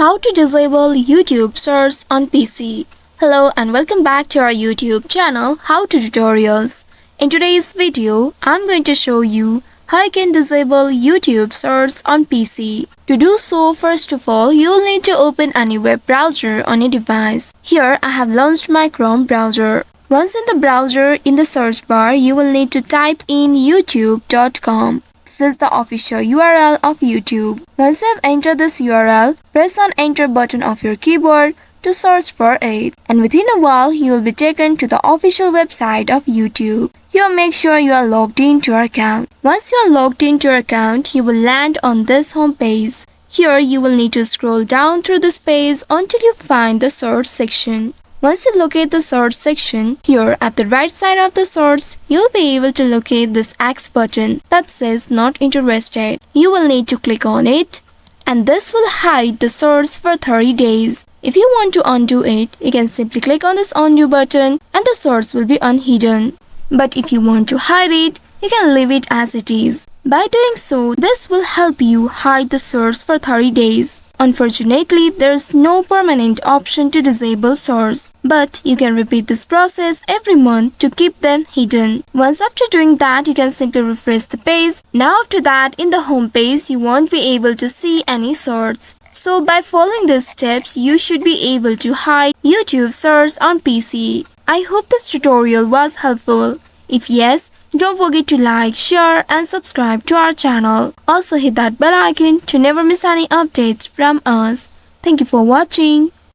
How to disable YouTube search on PC. Hello and welcome back to our YouTube channel How to Tutorials. In today's video, I'm going to show you how you can disable YouTube search on PC. To do so, first of all, you'll need to open any web browser on your device. Here, I have launched my Chrome browser. Once in the browser, in the search bar, you will need to type in youtube.com. This is the official URL of YouTube. Once you have entered this URL, press on enter button of your keyboard to search for it. And within a while, you will be taken to the official website of YouTube. Here, make sure you are logged into your account. Once you are logged into your account, you will land on this home page. Here, you will need to scroll down through this page until you find the search section. Once you locate the search section, here at the right side of the search, you'll be able to locate this X button that says not interested. You will need to click on it, and this will hide the search for 30 days. If you want to undo it, you can simply click on this undo button and the search will be unhidden. But if you want to hide it, you can leave it as it is. By doing so, this will help you hide the search for 30 days. Unfortunately, there is no permanent option to disable search, but you can repeat this process every month to keep them hidden. Once after doing that, you can simply refresh the page. Now after that, in the home page, you won't be able to see any search. So by following these steps, you should be able to hide YouTube search on PC. I hope this tutorial was helpful. If yes, don't forget to like, share and subscribe to our channel. Also hit that bell icon to never miss any updates from us. Thank you for watching.